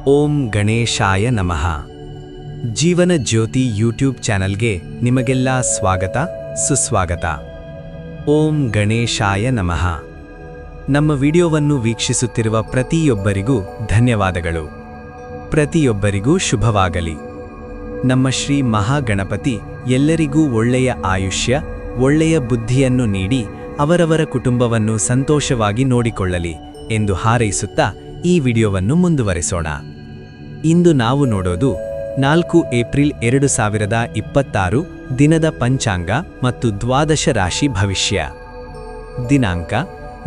ಓಂ ಗಣೇಶಾಯ ನಮಃ. ಜೀವನ ಜ್ಯೋತಿ ಯೂಟ್ಯೂಬ್ ಚಾನಲ್ಗೆ ನಿಮಗೆಲ್ಲ ಸ್ವಾಗತ ಸುಸ್ವಾಗತ. ಓಂ ಗಣೇಶಾಯ ನಮಃ. ನಮ್ಮ ವಿಡಿಯೋವನ್ನು ವೀಕ್ಷಿಸುತ್ತಿರುವ ಪ್ರತಿಯೊಬ್ಬರಿಗೂ ಧನ್ಯವಾದಗಳು. ಪ್ರತಿಯೊಬ್ಬರಿಗೂ ಶುಭವಾಗಲಿ. ನಮ್ಮ ಶ್ರೀ ಮಹಾಗಣಪತಿ ಎಲ್ಲರಿಗೂ ಒಳ್ಳೆಯ ಆಯುಷ್ಯ, ಒಳ್ಳೆಯ ಬುದ್ಧಿಯನ್ನು ನೀಡಿ ಅವರವರ ಕುಟುಂಬವನ್ನು ಸಂತೋಷವಾಗಿ ನೋಡಿಕೊಳ್ಳಲಿ ಎಂದು ಹಾರೈಸುತ್ತಾ ಈ ವಿಡಿಯೋವನ್ನು ಮುಂದುವರೆಸೋಣ. ಇಂದು ನಾವು ನೋಡೋದು 4 ಏಪ್ರಿಲ್ 2026 ದಿನದ ಪಂಚಾಂಗ ಮತ್ತು ದ್ವಾದಶ ರಾಶಿ ಭವಿಷ್ಯ. ದಿನಾಂಕ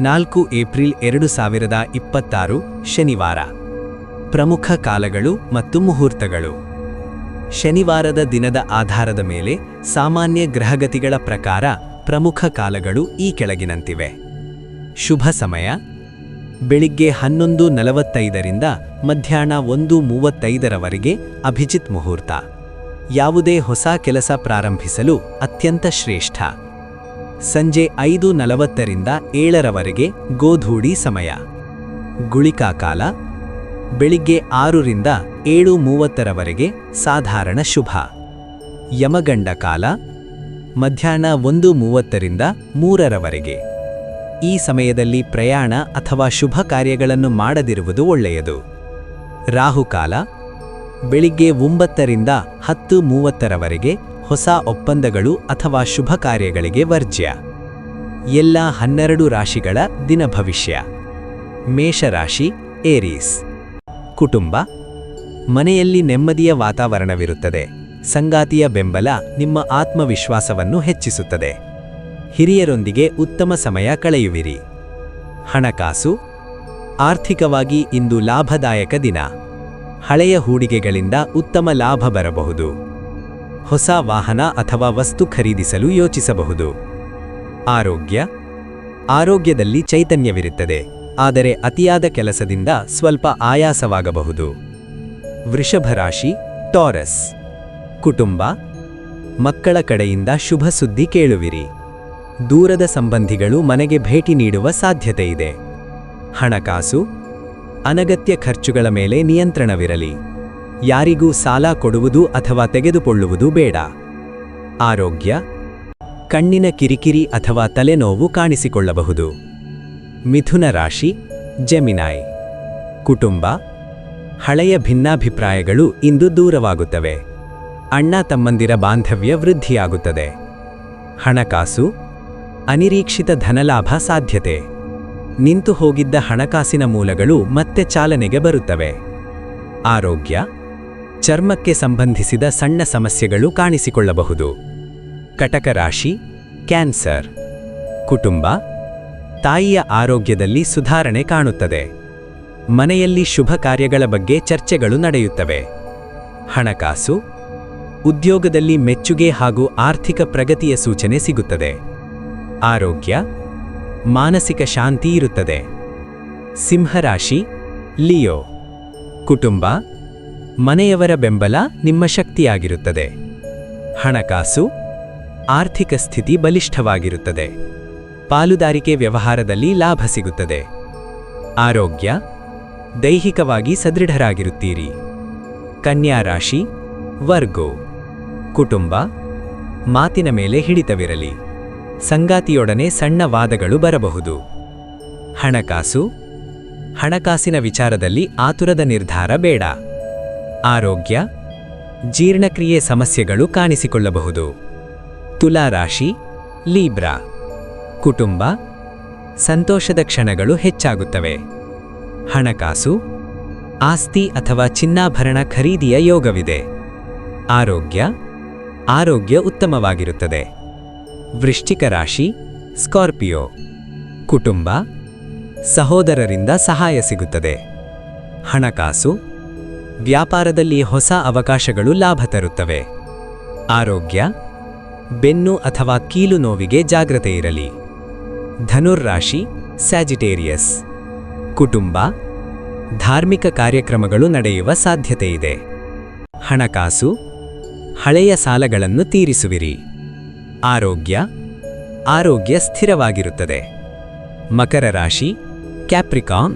4 ಏಪ್ರಿಲ್ 2026 ಶನಿವಾರ. ಪ್ರಮುಖ ಕಾಲಗಳು ಮತ್ತು ಮುಹೂರ್ತಗಳು. ಶನಿವಾರದ ದಿನದ ಆಧಾರದ ಮೇಲೆ ಸಾಮಾನ್ಯ ಗ್ರಹಗತಿಗಳ ಪ್ರಕಾರ ಪ್ರಮುಖ ಕಾಲಗಳು ಈ ಕೆಳಗಿನಂತಿವೆ. ಶುಭ ಸಮಯ ಬೆಳಿಗ್ಗೆ 11:45 ಮಧ್ಯಾಹ್ನ 1:35 ಅಭಿಜಿತ್ ಮುಹೂರ್ತ. ಯಾವುದೇ ಹೊಸ ಕೆಲಸ ಪ್ರಾರಂಭಿಸಲು ಅತ್ಯಂತ ಶ್ರೇಷ್ಠ. ಸಂಜೆ 5:40 7 ಗೋಧೂಳಿ ಸಮಯ. ಗುಳಿಕಾ ಕಾಲ ಬೆಳಿಗ್ಗೆ 6 7:30 ಸಾಧಾರಣ ಶುಭ. ಯಮಗಂಡ ಕಾಲ ಮಧ್ಯಾಹ್ನ 1:30 3 ಈ ಸಮಯದಲ್ಲಿ ಪ್ರಯಾಣ ಅಥವಾ ಶುಭ ಕಾರ್ಯಗಳನ್ನು ಮಾಡದಿರುವುದು ಒಳ್ಳೆಯದು. ರಾಹುಕಾಲ ಬೆಳಿಗ್ಗೆ 9 10:30 ಹೊಸ ಒಪ್ಪಂದಗಳು ಅಥವಾ ಶುಭ ಕಾರ್ಯಗಳಿಗೆ ವರ್ಜ್ಯ. ಎಲ್ಲ 12 ರಾಶಿಗಳ ದಿನ ಭವಿಷ್ಯ. ಮೇಷರಾಶಿ ಏರೀಸ್. ಕುಟುಂಬ ಮನೆಯಲ್ಲಿ ನೆಮ್ಮದಿಯ ವಾತಾವರಣವಿರುತ್ತದೆ. ಸಂಗಾತಿಯ ಬೆಂಬಲ ನಿಮ್ಮ ಆತ್ಮವಿಶ್ವಾಸವನ್ನು ಹೆಚ್ಚಿಸುತ್ತದೆ. ಹಿರಿಯರೊಂದಿಗೆ ಉತ್ತಮ ಸಮಯ ಕಳೆಯುವಿರಿ. ಹಣಕಾಸು ಆರ್ಥಿಕವಾಗಿ ಇಂದು ಲಾಭದಾಯಕ ದಿನ. ಹಳೆಯ ಹೂಡಿಕೆಗಳಿಂದ ಉತ್ತಮ ಲಾಭ ಬರಬಹುದು. ಹೊಸ ವಾಹನ ಅಥವಾ ವಸ್ತು ಖರೀದಿಸಲು ಯೋಚಿಸಬಹುದು. ಆರೋಗ್ಯದಲ್ಲಿ ಚೈತನ್ಯವಿರುತ್ತದೆ, ಆದರೆ ಅತಿಯಾದ ಕೆಲಸದಿಂದ ಸ್ವಲ್ಪ ಆಯಾಸವಾಗಬಹುದು. ವೃಷಭ ರಾಶಿ ಟಾರಸ್. ಕುಟುಂಬ ಮಕ್ಕಳ ಕಡೆಯಿಂದ ಶುಭ ಸುದ್ದಿ ಕೇಳುವಿರಿ. ದೂರದ ಸಂಬಂಧಿಗಳು ಮನೆಗೆ ಭೇಟಿ ನೀಡುವ ಸಾಧ್ಯತೆಯಿದೆ. ಹಣಕಾಸು ಅನಗತ್ಯ ಖರ್ಚುಗಳ ಮೇಲೆ ನಿಯಂತ್ರಣವಿರಲಿ. ಯಾರಿಗೂ ಸಾಲ ಕೊಡುವುದು ಅಥವಾ ತೆಗೆದುಕೊಳ್ಳುವುದು ಬೇಡ. ಆರೋಗ್ಯ ಕಣ್ಣಿನ ಕಿರಿಕಿರಿ ಅಥವಾ ತಲೆನೋವು ಕಾಣಿಸಿಕೊಳ್ಳಬಹುದು. ಮಿಥುನ ರಾಶಿ ಜೆಮಿನಾಯ್. ಕುಟುಂಬ ಹಳೆಯ ಭಿನ್ನಾಭಿಪ್ರಾಯಗಳು ಇಂದು ದೂರವಾಗುತ್ತವೆ. ಅಣ್ಣ ತಮ್ಮಂದಿರ ಬಾಂಧವ್ಯ ವೃದ್ಧಿಯಾಗುತ್ತದೆ. ಹಣಕಾಸು ಅನಿರೀಕ್ಷಿತ ಧನಲಾಭ ಸಾಧ್ಯತೆ. ನಿಂತು ಹೋಗಿದ್ದ ಹಣಕಾಸಿನ ಮೂಲಗಳು ಮತ್ತೆ ಚಾಲನೆಗೆ ಬರುತ್ತವೆ. ಆರೋಗ್ಯ ಚರ್ಮಕ್ಕೆ ಸಂಬಂಧಿಸಿದ ಸಣ್ಣ ಸಮಸ್ಯೆಗಳು ಕಾಣಿಸಿಕೊಳ್ಳಬಹುದು. ಕಟಕ ರಾಶಿ ಕ್ಯಾನ್ಸರ್. ಕುಟುಂಬ ತಾಯಿಯ ಆರೋಗ್ಯದಲ್ಲಿ ಸುಧಾರಣೆ ಕಾಣುತ್ತದೆ. ಮನೆಯಲ್ಲಿ ಶುಭ ಕಾರ್ಯಗಳ ಬಗ್ಗೆ ಚರ್ಚೆಗಳು ನಡೆಯುತ್ತವೆ. ಹಣಕಾಸು ಉದ್ಯೋಗದಲ್ಲಿ ಮೆಚ್ಚುಗೆ ಹಾಗೂ ಆರ್ಥಿಕ ಪ್ರಗತಿಯ ಸೂಚನೆ ಸಿಗುತ್ತದೆ. ಆರೋಗ್ಯ ಮಾನಸಿಕ ಶಾಂತಿ ಇರುತ್ತದೆ. ಸಿಂಹರಾಶಿ ಲಿಯೋ. ಕುಟುಂಬ ಮನೆಯವರ ಬೆಂಬಲ ನಿಮ್ಮ ಶಕ್ತಿಯಾಗಿರುತ್ತದೆ. ಹಣಕಾಸು ಆರ್ಥಿಕ ಸ್ಥಿತಿ ಬಲಿಷ್ಠವಾಗಿರುತ್ತದೆ. ಪಾಲುದಾರಿಕೆ ವ್ಯವಹಾರದಲ್ಲಿ ಲಾಭ ಸಿಗುತ್ತದೆ. ಆರೋಗ್ಯ ದೈಹಿಕವಾಗಿ ಸದೃಢರಾಗಿರುತ್ತೀರಿ. ಕನ್ಯಾ ರಾಶಿ ವರ್ಗೋ. ಕುಟುಂಬ ಮಾತಿನ ಮೇಲೆ ಹಿಡಿತವಿರಲಿ. ಸಂಗಾತಿಯೊಡನೆ ಸಣ್ಣ ವಾದಗಳು ಬರಬಹುದು. ಹಣಕಾಸು ಹಣಕಾಸಿನ ವಿಚಾರದಲ್ಲಿ ಆತುರದ ನಿರ್ಧಾರ ಬೇಡ. ಆರೋಗ್ಯ ಜೀರ್ಣಕ್ರಿಯೆ ಸಮಸ್ಯೆಗಳು ಕಾಣಿಸಿಕೊಳ್ಳಬಹುದು. ತುಲಾ ರಾಶಿ ಲೀಬ್ರಾ. ಕುಟುಂಬ ಸಂತೋಷದ ಕ್ಷಣಗಳು ಹೆಚ್ಚಾಗುತ್ತವೆ. ಹಣಕಾಸು ಆಸ್ತಿ ಅಥವಾ ಚಿನ್ನಾಭರಣ ಖರೀದಿಯ ಯೋಗವಿದೆ. ಆರೋಗ್ಯ ಉತ್ತಮವಾಗಿರುತ್ತದೆ. ವೃಶ್ಚಿಕ ರಾಶಿ ಸ್ಕಾರ್ಪಿಯೋ. ಕುಟುಂಬ ಸಹೋದರರಿಂದ ಸಹಾಯ ಸಿಗುತ್ತದೆ. ಹಣಕಾಸು ವ್ಯಾಪಾರದಲ್ಲಿ ಹೊಸ ಅವಕಾಶಗಳು ಲಾಭ ತರುತ್ತವೆ. ಆರೋಗ್ಯ ಬೆನ್ನು ಅಥವಾ ಕೀಲು ನೋವಿಗೆ ಜಾಗ್ರತೆ ಇರಲಿ. ಧನುರ್ರಾಶಿ ಸ್ಯಾಜಿಟೇರಿಯಸ್. ಕುಟುಂಬ ಧಾರ್ಮಿಕ ಕಾರ್ಯಕ್ರಮಗಳು ನಡೆಯುವ ಸಾಧ್ಯತೆಯಿದೆ. ಹಣಕಾಸು ಹಳೆಯ ಸಾಲಗಳನ್ನು ತೀರಿಸುವಿರಿ. ಆರೋಗ್ಯ ಸ್ಥಿರವಾಗಿರುತ್ತದೆ. ಮಕರ ರಾಶಿ ಕ್ಯಾಪ್ರಿಕಾನ್.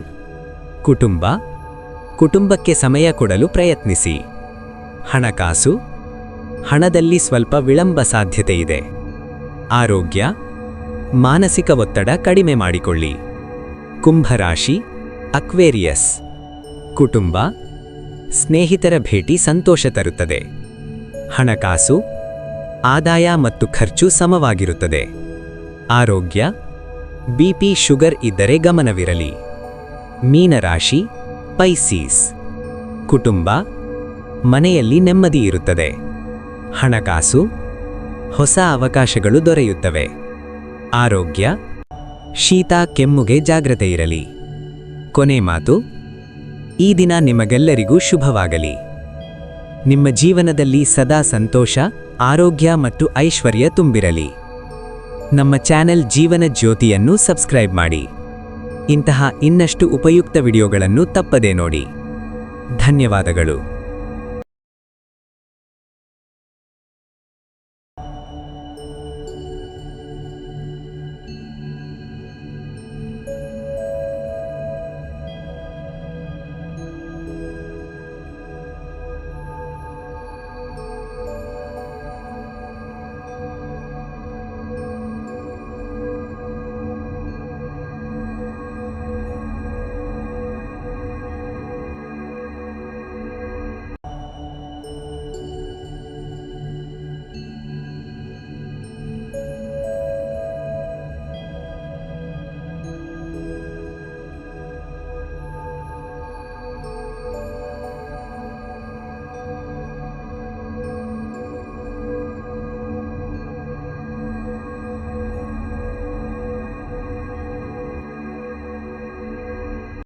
ಕುಟುಂಬ ಕುಟುಂಬಕ್ಕೆ ಸಮಯ ಕೊಡಲು ಪ್ರಯತ್ನಿಸಿ. ಹಣಕಾಸು, ಹಣದಲ್ಲಿ ಸ್ವಲ್ಪ ವಿಳಂಬ ಸಾಧ್ಯತೆ ಇದೆ. ಆರೋಗ್ಯ, ಮಾನಸಿಕ ಒತ್ತಡ ಕಡಿಮೆ ಮಾಡಿಕೊಳ್ಳಿ. ಕುಂಭರಾಶಿ, ಅಕ್ವೇರಿಯಸ್. ಕುಟುಂಬ, ಸ್ನೇಹಿತರ ಭೇಟಿ ಸಂತೋಷ ತರುತ್ತದೆ. ಹಣಕಾಸು, ಆದಾಯ ಮತ್ತು ಖರ್ಚು ಸಮವಾಗಿರುತ್ತದೆ. ಆರೋಗ್ಯ, ಬಿಪಿ ಶುಗರ್ ಇದ್ದರೆ ಗಮನವಿರಲಿ. ಮೀನರಾಶಿ, ಪೈಸೀಸ್. ಕುಟುಂಬ, ಮನೆಯಲ್ಲಿ ನೆಮ್ಮದಿ ಇರುತ್ತದೆ. ಹಣಕಾಸು, ಹೊಸ ಅವಕಾಶಗಳು ದೊರೆಯುತ್ತವೆ. ಆರೋಗ್ಯ, ಶೀತ ಕೆಮ್ಮುಗೆ ಜಾಗ್ರತೆ ಇರಲಿ. ಕೊನೆ ಮಾತು, ಈ ದಿನ ನಿಮಗೆಲ್ಲರಿಗೂ ಶುಭವಾಗಲಿ. ನಿಮ್ಮ ಜೀವನದಲ್ಲಿ ಸದಾ ಸಂತೋಷ, ಆರೋಗ್ಯ ಮತ್ತು ಐಶ್ವರ್ಯ ತುಂಬಿರಲಿ. ನಮ್ಮ ಚಾನೆಲ್ ಜೀವನ ಜ್ಯೋತಿಯನ್ನು ಸಬ್ಸ್ಕ್ರೈಬ್ ಮಾಡಿ. ಇಂತಹ ಇನ್ನಷ್ಟು ಉಪಯುಕ್ತ ವಿಡಿಯೋಗಳನ್ನು ತಪ್ಪದೇ ನೋಡಿ. ಧನ್ಯವಾದಗಳು.